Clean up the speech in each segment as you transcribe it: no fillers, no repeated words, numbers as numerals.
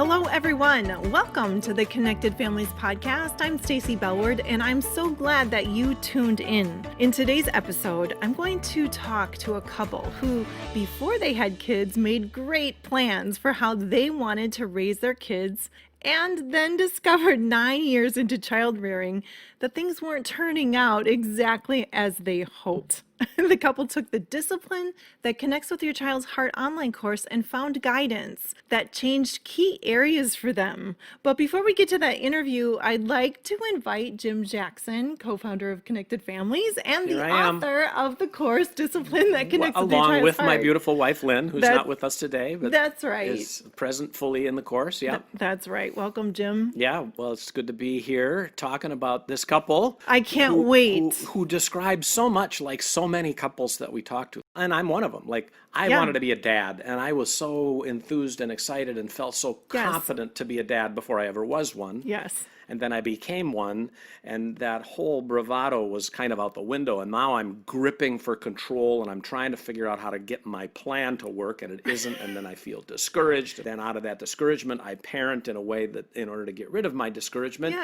Hello, everyone. Welcome to the Connected Families podcast. I'm Stacy Bellward, and I'm so glad that you tuned in. In today's episode, I'm going to talk to a couple who, before they had kids, made great plans for how they wanted to raise their kids, and then discovered 9 years into child rearing that things weren't turning out exactly as they hoped. The couple took the Discipline That Connects with Your Child's Heart online course and found guidance that changed key areas for them. But before we get to that interview, I'd like to invite Jim Jackson, co-founder of Connected Families and the author of the course Discipline That Connects with Your Child's Heart. Along with my beautiful wife, Lynn, who's not with us today, but that's right. is present fully in the course. Yeah, that's right. Welcome, Jim. Yeah, well, it's good to be here talking about this couple. I can't wait. Who describes so much like so many couples that we talk to. And I'm one of them. Like, I wanted to be a dad, and I was so enthused and excited and felt so confident to be a dad before I ever was one. Yes. And then I became one, and that whole bravado was kind of out the window. And now I'm gripping for control, and I'm trying to figure out how to get my plan to work, and it isn't. And then I feel discouraged. Then out of that discouragement, I parent in a way that, in order to get rid of my discouragement,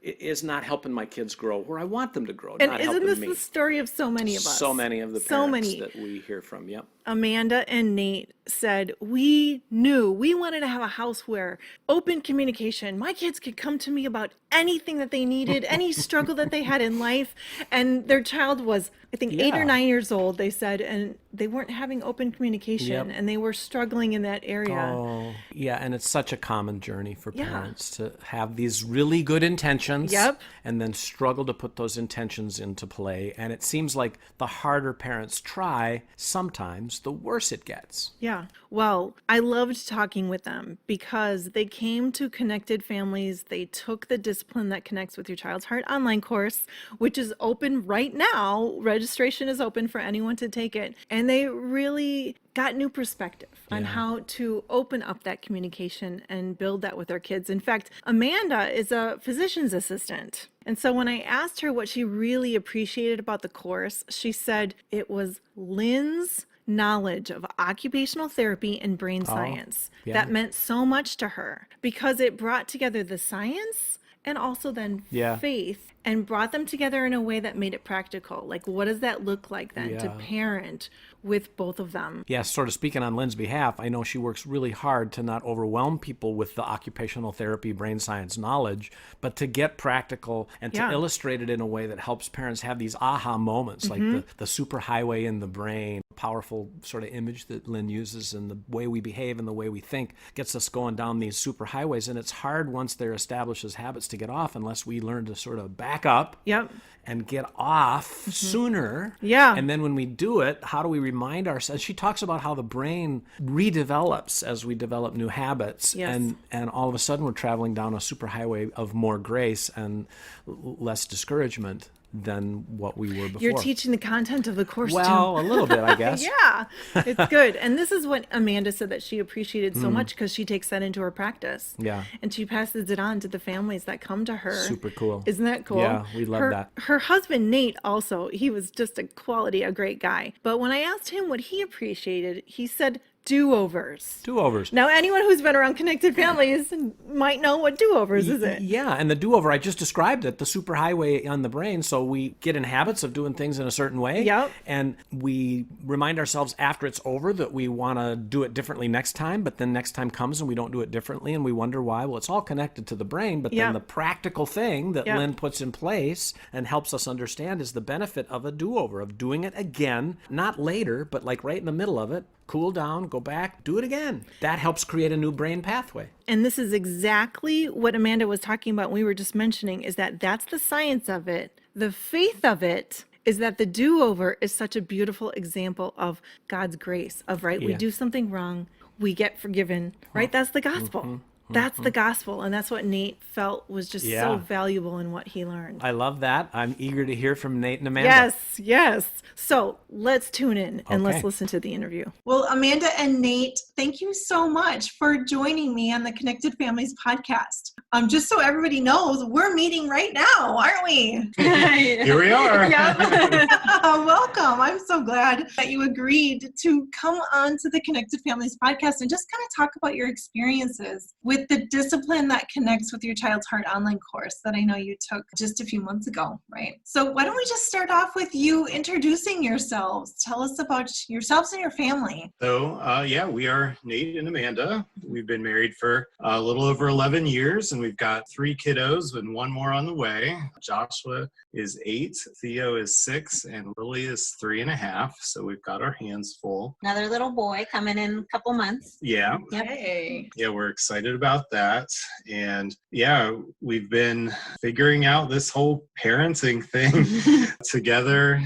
it is not helping my kids grow where I want them to grow. And not isn't helping this me. The story of so many of us? So many of the parents that we hear from. Yep. Amanda and Nate said, we knew we wanted to have a house where open communication, my kids could come to me about anything that they needed, any struggle that they had in life. And their child was, I think, 8 or 9 years old, they said, and they weren't having open communication and they were struggling in that area. Oh, yeah. And it's such a common journey for parents to have these really good intentions and then struggle to put those intentions into play. And it seems like the harder parents try, sometimes the worse it gets. Yeah. Well, I loved talking with them because they came to Connected Families. They took the Discipline That Connects with Your Child's Heart online course, which is open right now. Registration is open for anyone to take it. And they really got new perspective on how to open up that communication and build that with their kids. In fact, Amanda is a physician's assistant. And so when I asked her what she really appreciated about the course, she said it was Lynn's knowledge of occupational therapy and brain science that meant so much to her because it brought together the science and also then faith and brought them together in a way that made it practical. Like, what does that look like then to parent with both of them? Yeah, sort of speaking on Lynn's behalf, I know she works really hard to not overwhelm people with the occupational therapy, brain science knowledge, but to get practical and to illustrate it in a way that helps parents have these aha moments, like the superhighway in the brain, powerful sort of image that Lynn uses, and the way we behave and the way we think gets us going down these superhighways. And it's hard once they're established as habits to get off unless we learn to sort of back up and get off sooner. Yeah. And then when we do it, how do we remind ourselves? She talks about how the brain redevelops as we develop new habits. And all of a sudden we're traveling down a superhighway of more grace and less discouragement than what we were before. You're teaching the content of the course, well, Jim. A little bit, I guess. Yeah, it's good. And this is what Amanda said that she appreciated so much because she takes that into her practice. Yeah. And she passes it on to the families that come to her. Super cool. Isn't that cool? Yeah, we love that. Her husband, Nate, also, he was just a great guy. But when I asked him what he appreciated, he said, do-overs. Do-overs. Now, anyone who's been around Connected Families might know what do-overs is it? Yeah, and the do-over, I just described it, the superhighway on the brain. So we get in habits of doing things in a certain way. Yep. And we remind ourselves after it's over that we want to do it differently next time, but then next time comes and we don't do it differently and we wonder why. Well, it's all connected to the brain, but then the practical thing that Lynn puts in place and helps us understand is the benefit of a do-over, of doing it again, not later, but like right in the middle of it. Cool down, go back, do it again. That helps create a new brain pathway. And this is exactly what Amanda was talking about. We were just mentioning is that that's the science of it. The faith of it is that the do-over is such a beautiful example of God's grace of, we do something wrong, we get forgiven, right? That's the gospel. That's the gospel. And that's what Nate felt was just so valuable in what he learned. I love that. I'm eager to hear from Nate and Amanda. Yes. So let's tune in and let's listen to the interview. Well, Amanda and Nate, thank you so much for joining me on the Connected Families podcast. Just so everybody knows, we're meeting right now, aren't we? Here we are. Welcome. I'm so glad that you agreed to come on to the Connected Families podcast and just kind of talk about your experiences with the discipline that connects with your child's heart online course that I know you took just a few months ago, right? So why don't we just start off with you introducing yourselves? Tell us about yourselves and your family. So, we are Nate and Amanda. We've been married for a little over 11 years, and we've got 3 kiddos and 1 more on the way. Joshua is 8, Theo is 6, and Lily is 3.5. So we've got our hands full. Another little boy coming in a couple months. Yeah. Yep. Hey. Yeah, we're excited about that. And yeah, we've been figuring out this whole parenting thing together,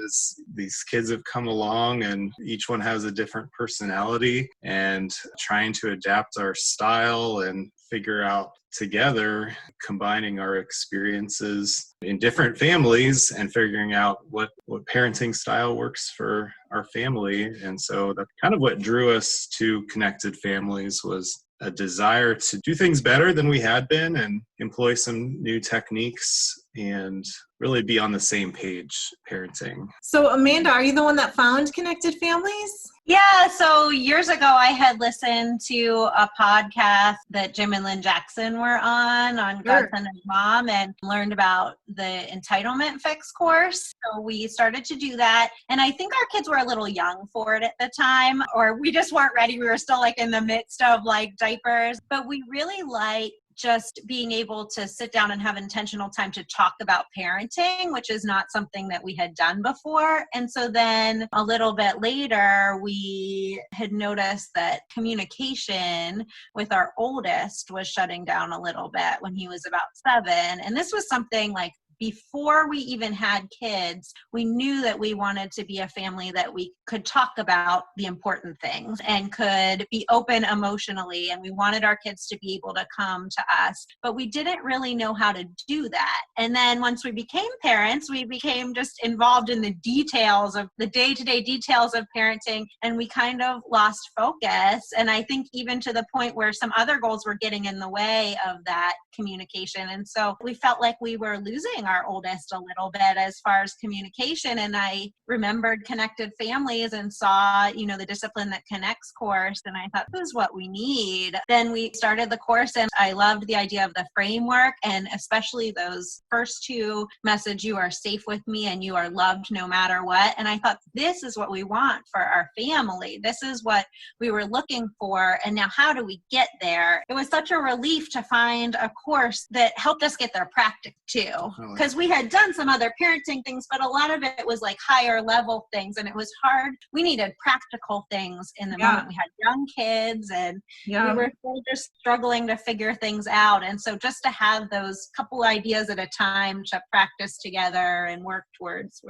as these kids have come along and each one has a different personality, and trying to adapt our style and figure out together, combining our experiences in different families and figuring out what parenting style works for our family. And so that's kind of what drew us to Connected Families, was a desire to do things better than we had been and employ some new techniques and really be on the same page parenting. So Amanda, are you the one that found Connected Families? Yeah, so years ago I had listened to a podcast that Jim and Lynn Jackson were on Godson and Mom, and learned about the Entitlement Fix course. So we started to do that. And I think our kids were a little young for it at the time, or we just weren't ready. We were still in the midst of diapers, but we really liked just being able to sit down and have intentional time to talk about parenting, which is not something that we had done before. And so then a little bit later, we had noticed that communication with our oldest was shutting down a little bit when he was about 7. And this was something before we even had kids, we knew that we wanted to be a family that we could talk about the important things and could be open emotionally. And we wanted our kids to be able to come to us, but we didn't really know how to do that. And then once we became parents, we became just involved in the details of the day-to-day details of parenting. And we kind of lost focus. And I think even to the point where some other goals were getting in the way of that communication. And so we felt like we were losing our oldest a little bit as far as communication. And I remembered Connected Families and saw, the Discipline That Connects course. And I thought, this is what we need. Then we started the course, and I loved the idea of the framework, and especially those first 2 message, you are safe with me and you are loved no matter what. And I thought, this is what we want for our family. This is what we were looking for. And now how do we get there? It was such a relief to find a course that helped us get there practical too. Because we had done some other parenting things, but a lot of it was higher level things, and it was hard. We needed practical things in the moment. We had young kids, and we were still just struggling to figure things out. And so just to have those couple ideas at a time to practice together and work towards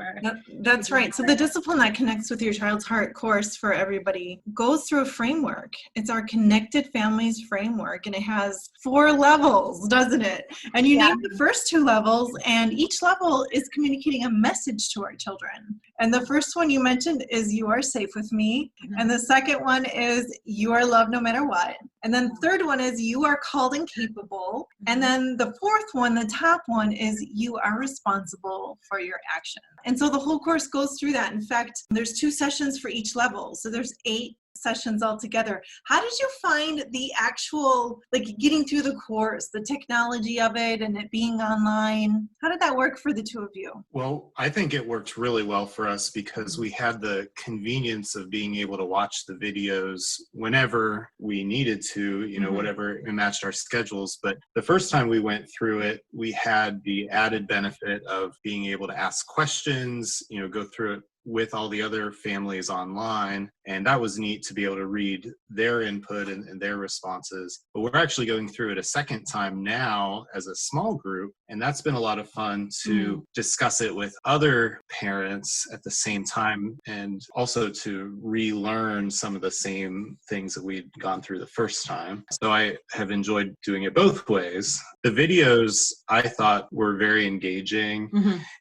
That's right. So the Discipline That Connects with Your Child's Heart course for everybody goes through a framework. It's our Connected Families framework, and it has 4 levels, doesn't it? And you name the first 2 levels, and each level is communicating a message to our children. And the first one you mentioned is you are safe with me. Mm-hmm. And the second one is you are loved no matter what. And then the third one is you are called and capable. And then the fourth one, the top one, is you are responsible for your action. And so the whole course goes through that. In fact, there's 2 sessions for each level. So there's 8 sessions altogether. How did you find the actual, getting through the course, the technology of it and it being online? How did that work for the 2 of you? Well, I think it worked really well for us because we had the convenience of being able to watch the videos whenever we needed to, whatever it matched our schedules. But the first time we went through it, we had the added benefit of being able to ask questions, go through it with all the other families online. And that was neat to be able to read their input and their responses. But we're actually going through it a second time now as a small group. And that's been a lot of fun to discuss it with other parents at the same time, and also to relearn some of the same things that we'd gone through the first time. So I have enjoyed doing it both ways. The videos I thought were very engaging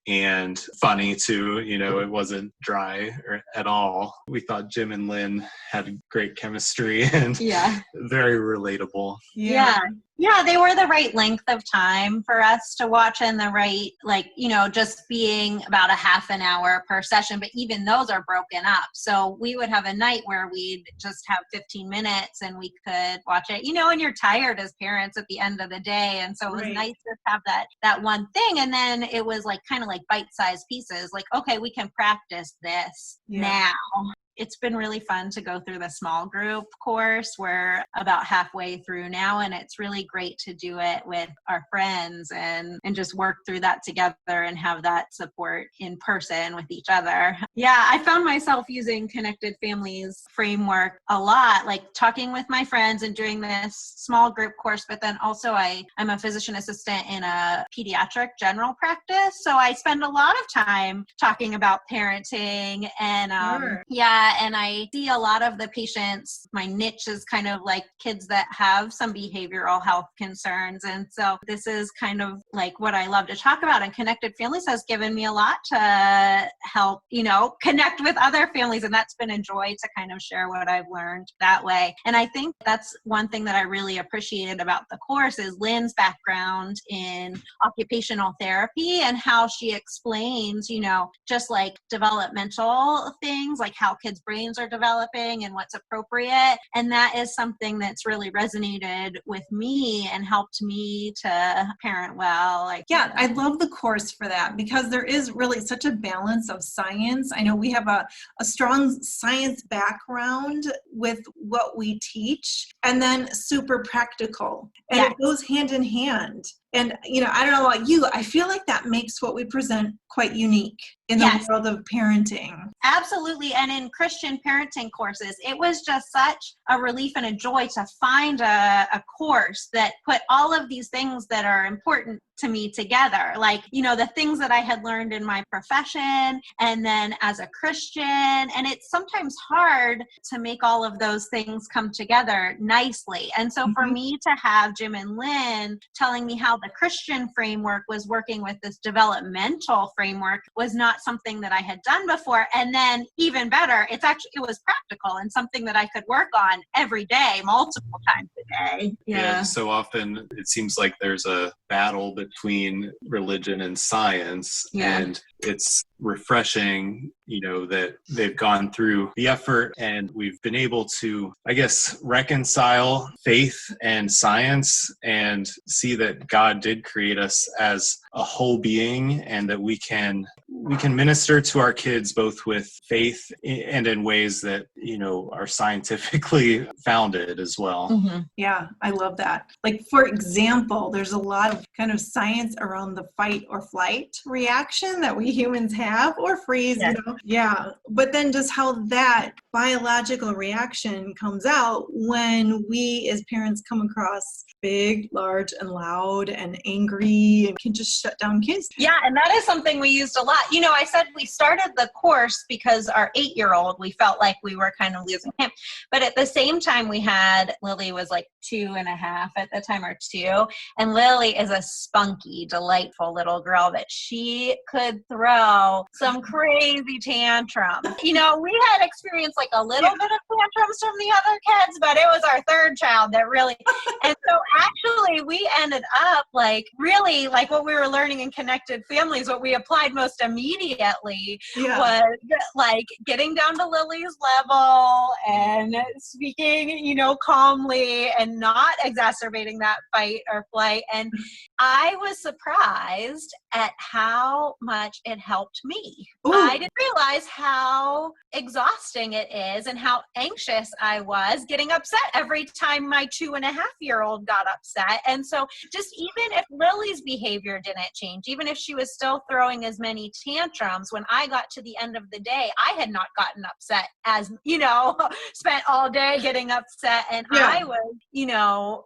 and funny too. It wasn't dry at all. We thought Jim and Lynn had great chemistry and very relatable. Yeah. Yeah, they were the right length of time for us to watch, and the right, like, just being about a half an hour per session, but even those are broken up. So we would have a night where we'd just have 15 minutes and we could watch it, and you're tired as parents at the end of the day. And so it was nice to have that one thing. And then it was like kind of like bite-sized pieces, like, okay, we can practice this now. It's been really fun to go through the small group course. We're about halfway through now, and it's really great to do it with our friends and just work through that together and have that support in person with each other. Yeah, I found myself using Connected Families framework a lot, like talking with my friends and doing this small group course, but then also I'm a physician assistant in a pediatric general practice. So I spend a lot of time talking about parenting and and I see a lot of the patients, my niche is kind of like kids that have some behavioral health concerns. And so this is kind of like what I love to talk about. And Connected Families has given me a lot to help, connect with other families. And that's been a joy to kind of share what I've learned that way. And I think that's one thing that I really appreciated about the course is Lynn's background in occupational therapy and how she explains, just like developmental things, like how kids' brains are developing and what's appropriate. And that is something that's really resonated with me and helped me to parent well. I love the course for that because there is really such a balance of science. I know we have a strong science background with what we teach, and then super practical. And it goes hand in hand. And, I don't know about you, I feel like that makes what we present quite unique in the world of parenting. Absolutely. And in Christian parenting courses, it was just such a relief and a joy to find a course that put all of these things that are important to me together. Like, the things that I had learned in my profession and then as a Christian. And it's sometimes hard to make all of those things come together nicely. And so for me to have Jim and Lynn telling me how the Christian framework was working with this developmental framework was not something that I had done before. And then even better, it was practical and something that I could work on every day, multiple times a day. Yeah. So often it seems like there's a battle between religion and science. And it's refreshing, that they've gone through the effort and we've been able to, I guess, reconcile faith and science and see that God did create us as a whole being and that we can minister to our kids both with faith and in ways that, are scientifically founded as well. Mm-hmm. Yeah, I love that. Like, for example, there's a lot of kind of science around the fight or flight reaction that we humans have, or freeze, Yeah. But then just how that biological reaction comes out when we as parents come across big, large, and loud and angry and can just shut down kids. Yeah, and that is something we used a lot. I said we started the course because our 8-year-old, we felt like we were kind of losing him. But at the same time, we had, Lily was like 2.5 at the time, or 2. And Lily is a spunky, delightful little girl that she could throw some crazy tantrums. We had experienced like a little bit of tantrums from the other kids, but it was our third child that really, and so actually we ended up like really like what we were learning in Connected Families, what we applied most immediately was like getting down to Lily's level and speaking, calmly and not exacerbating that fight or flight. And I was surprised at how much it helped me. Ooh. I didn't realize how exhausting it is and how anxious I was getting upset every time my 2.5-year-old got upset. And so just even if Lily's behavior didn't change, even if she was still throwing as many tantrums, when I got to the end of the day, I had not gotten upset as, spent all day getting upset. And I was,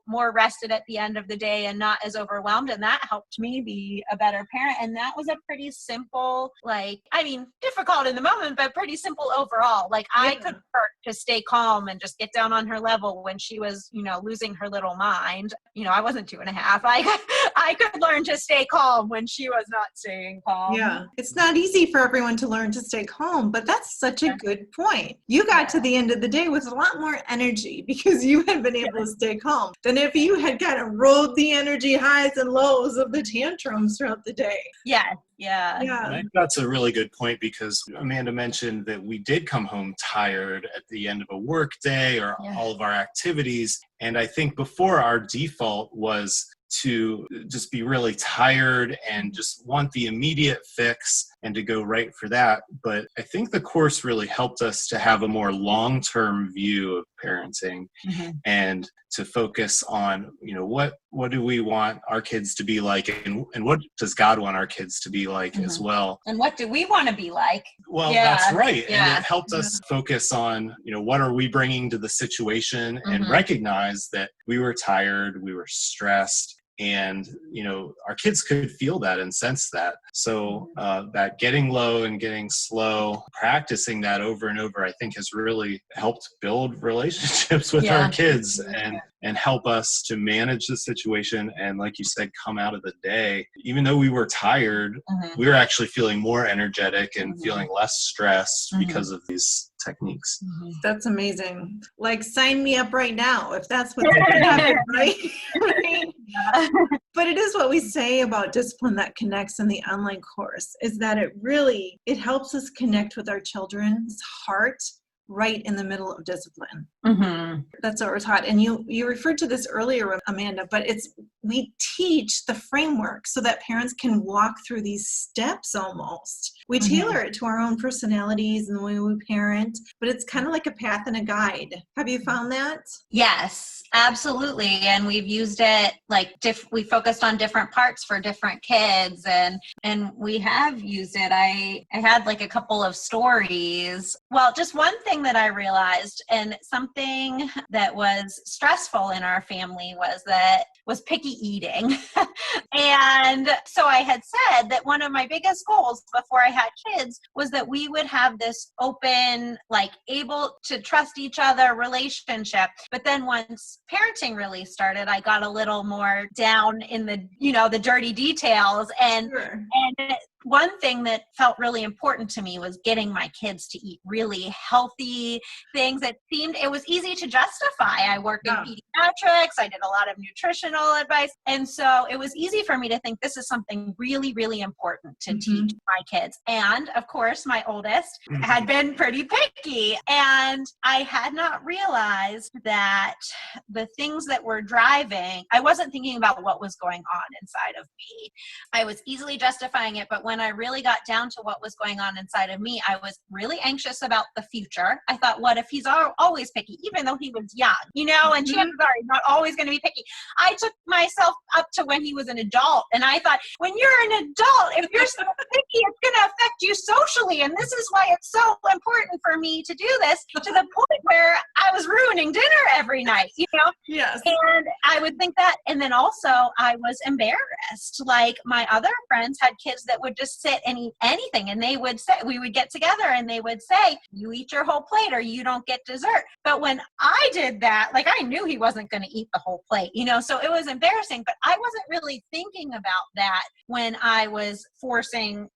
more rested at the end of the day and not as overwhelmed. And that helped me be a better parent. And that was a pretty simple, difficult difficult in the moment, but pretty simple overall. Like I could work to stay calm and just get down on her level when she was, losing her little mind. I wasn't 2.5. I could learn to stay calm when she was not staying calm. Yeah. It's not easy for everyone to learn to stay calm, but that's such a good point. You got to the end of the day with a lot more energy because you had been able to stay calm than if you had kind of rode the energy highs and lows of the tantrums throughout the day. Yeah. I think that's a really good point, because Amanda mentioned that we did come home tired at the end of a work day or all of our activities. And I think before, our default was to just be really tired and just want the immediate fix and to go right for that. But I think the course really helped us to have a more long-term view of parenting and to focus on, what do we want our kids to be like, and what does God want our kids to be like as well? And what do we want to be like? Well, that's right. And it helped us focus on, what are we bringing to the situation, and recognize that we were tired, we were stressed, and our kids could feel that and sense that. So that getting low and getting slow, practicing that over and over, I think has really helped build relationships with our kids and help us to manage the situation. And like you said, come out of the day, even though we were tired, we were actually feeling more energetic and feeling less stressed because of these techniques. That's amazing. Like, sign me up right now if that's what's going to happen, right? But it is what we say about discipline that connects in the online course, is that it helps us connect with our children's heart right in the middle of discipline. That's what we're taught. And you referred to this earlier, Amanda, but we teach the framework so that parents can walk through these steps almost. We tailor it to our own personalities and the way we parent, but it's kind of like a path and a guide. Have you found that? Yes, absolutely. And we've used it we focused on different parts for different kids, and we have used it. I had a couple of stories. Well, just one thing that I realized, and something that was stressful in our family, was picky eating. And so I had said that one of my biggest goals before I had kids was that we would have this open, able to trust each other relationship. But then once parenting really started, I got a little more down in the dirty details. And one thing that felt really important to me was getting my kids to eat really healthy things. It was easy to justify. I worked in pediatrics. I did a lot of nutritional advice. And so it was easy for me to think this is something really, really important to teach my kids. And of course, my oldest had been pretty picky. And I had not realized that the things that were driving, I wasn't thinking about what was going on inside of me. I was easily justifying it, but when I really got down to what was going on inside of me, I was really anxious about the future. I thought, what if he's always picky, even though he was young, and chances are he's not always going to be picky. I took myself up to when he was an adult, and I thought, when you're an adult, if you're so picky, it's going to affect you socially, and this is why it's so important for me to do this, to the point where I was ruining dinner every night, Yes. And I would think that, and then also I was embarrassed. My other friends had kids that would just sit and eat anything, and they would say, we would get together and they would say, you eat your whole plate or you don't get dessert. But when I did that, I knew he wasn't going to eat the whole plate, so it was embarrassing, but I wasn't really thinking about that when I was forcing,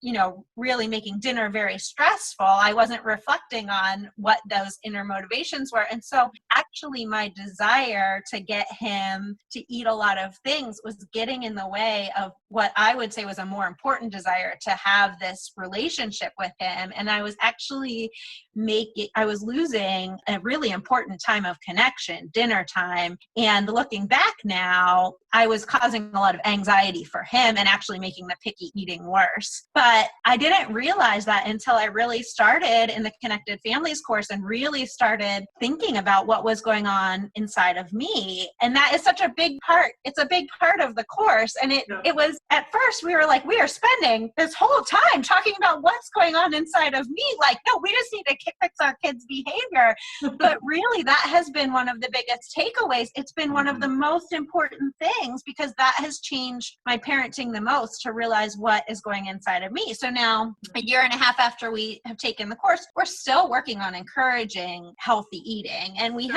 really making dinner very stressful. I wasn't reflecting on what those inner motivations were. And so actually my desire to get him to eat a lot of things was getting in the way of what I would say was a more important desire, to have this relationship with him. And I was actually losing a really important time of connection, dinner time. And looking back now, I was causing a lot of anxiety for him and actually making the picky eating worse. But I didn't realize that until I really started in the Connected Families course and really started thinking about what was going on inside of me. And that is such a big part. It's a big part of the course. And it was, at first we were we are spending this whole time talking about what's going on inside of me. No, we just need to fix our kids' behavior. But really, that has been one of the biggest takeaways. It's been one of the most important things because that has changed my parenting the most, to realize what is going inside of me. So now, a year and a half after we have taken the course, we're still working on encouraging healthy eating. And we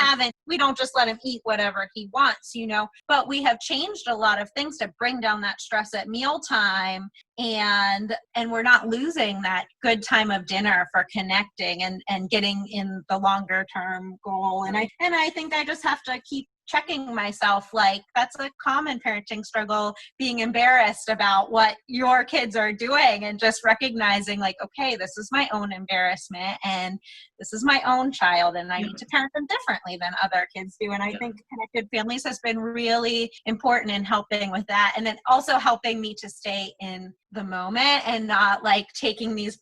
don't just let him eat whatever he wants, but we have changed a lot of things to bring down that stress at mealtime. And we're not losing that good time of dinner for connecting and getting in the longer term goal. And I think I just have to keep checking myself, like that's a common parenting struggle, being embarrassed about what your kids are doing and just recognizing like, okay, this is my own embarrassment and this is my own child and I need to parent them differently than other kids do. And I think Connected Families has been really important in helping with that. And then also helping me to stay in the moment and not like taking these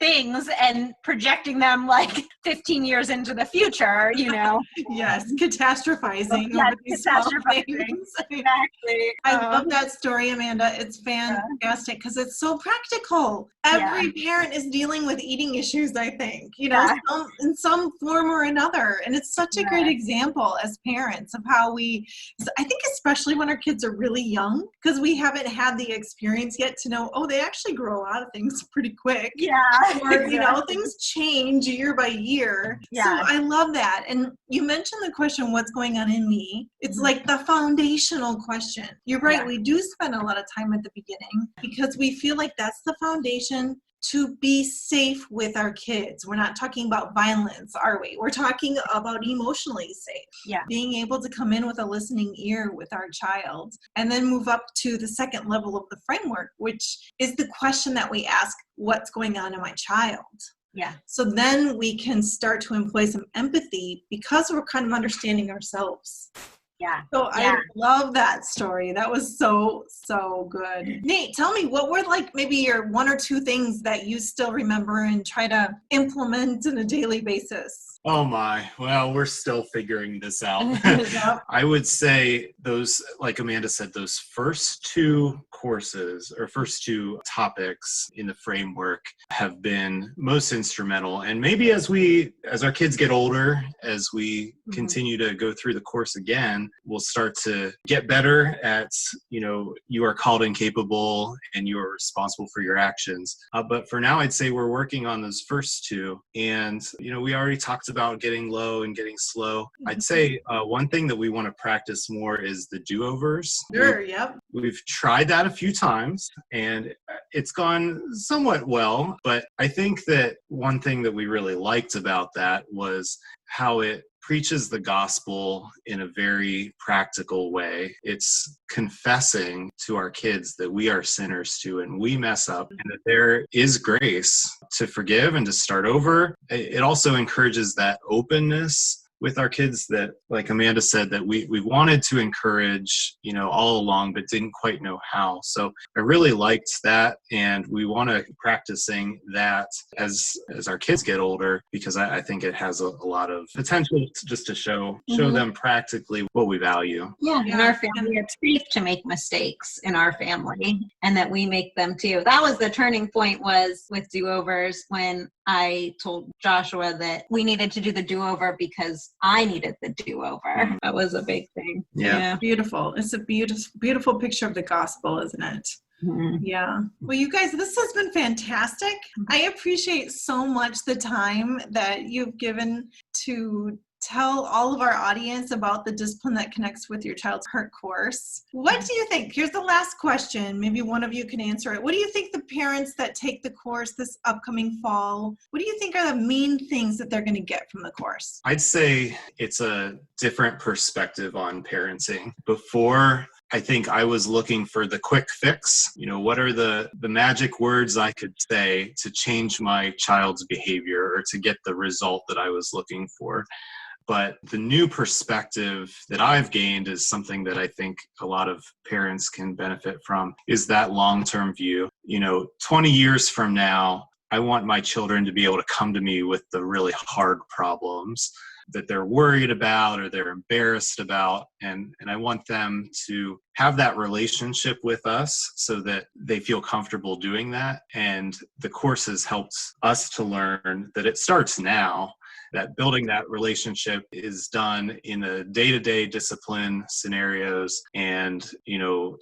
things and projecting them like 15 years into the future, Yes, catastrophizing. Yes, over these catastrophizing. things. Exactly. I love that story, Amanda. It's fantastic because it's so practical. Every parent is dealing with eating issues, I think, in some form or another. And it's such a great example as parents of how I think especially when our kids are really young, because we haven't had the experience yet to know, they actually grow out of things pretty quick. Yeah. Or, things change year by year. Yeah. So I love that. And you mentioned the question, what's going on in me? It's like the foundational question. You're right. Yeah. We do spend a lot of time at the beginning because we feel like that's the foundation to be safe with our kids. We're not talking about violence, are we? We're talking about emotionally safe. Yeah. Being able to come in with a listening ear with our child and then move up to the second level of the framework, which is the question that we ask, what's going on in my child? Yeah. So then we can start to employ some empathy because we're kind of understanding ourselves. Yeah. So I love that story. That was so, so good. Nate, tell me, what were like maybe your one or two things that you still remember and try to implement on a daily basis? Oh my, well, we're still figuring this out. I would say those, like Amanda said, those first two courses or first two topics in the framework have been most instrumental. And maybe as our kids get older, as we continue to go through the course again, we'll start to get better at, you are called and capable and you are responsible for your actions. But for now, I'd say we're working on those first two. And, we already talked about getting low and getting slow. I'd say one thing that we want to practice more is the do-overs. Sure, yep. We've tried that a few times and it's gone somewhat well, but I think that one thing that we really liked about that was how it preaches the gospel in a very practical way. It's confessing to our kids that we are sinners too and we mess up and that there is grace to forgive and to start over. It also encourages that openness with our kids that, like Amanda said, that we wanted to encourage, all along, but didn't quite know how. So I really liked that. And we want to keep practicing that as our kids get older, because I think it has a lot of potential to show them practically what we value. Yeah. In our family, it's safe to make mistakes in our family and that we make them too. That was the turning point, was with do-overs, when I told Joshua that we needed to do the do-over because I needed the do-over. That was a big thing. Yeah. Beautiful. It's a beautiful picture of the gospel, isn't it? Mm-hmm. Yeah. Well, you guys, this has been fantastic. I appreciate so much the time that you've given to tell all of our audience about the Discipline That Connects with Your Child's Heart course. What do you think? Here's the last question. Maybe one of you can answer it. What do you think the parents that take the course this upcoming fall, what do you think are the main things that they're going to get from the course? I'd say it's a different perspective on parenting. Before, I think I was looking for the quick fix. What are the magic words I could say to change my child's behavior or to get the result that I was looking for? But the new perspective that I've gained is something that I think a lot of parents can benefit from, is that long-term view. 20 years from now, I want my children to be able to come to me with the really hard problems. that they're worried about or they're embarrassed about. And I want them to have that relationship with us so that they feel comfortable doing that. And the course has helped us to learn that it starts now, that building that relationship is done in a day-to-day discipline scenarios, and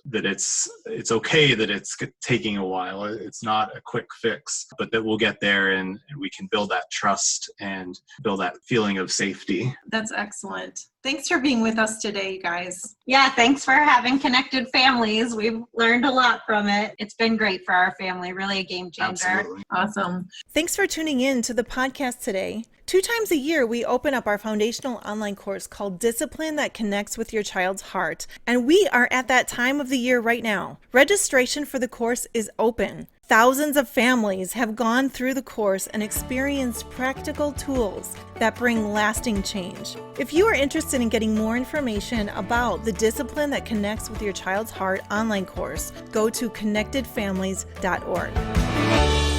that it's okay that it's taking a while. It's not a quick fix, but that we'll get there and we can build that trust and build that feeling of safety. That's excellent. Thanks for being with us today, you guys. Yeah, thanks for having Connected Families. We've learned a lot from it. It's been great for our family, really a game changer. Absolutely. Awesome. Thanks for tuning in to the podcast today. 2 times a year, we open up our foundational online course called Discipline That Connects with Your Child's Heart. And we are at that time of the year right now. Registration for the course is open. Thousands of families have gone through the course and experienced practical tools that bring lasting change. If you are interested in getting more information about the Discipline That Connects with Your Child's Heart online course, go to connectedfamilies.org.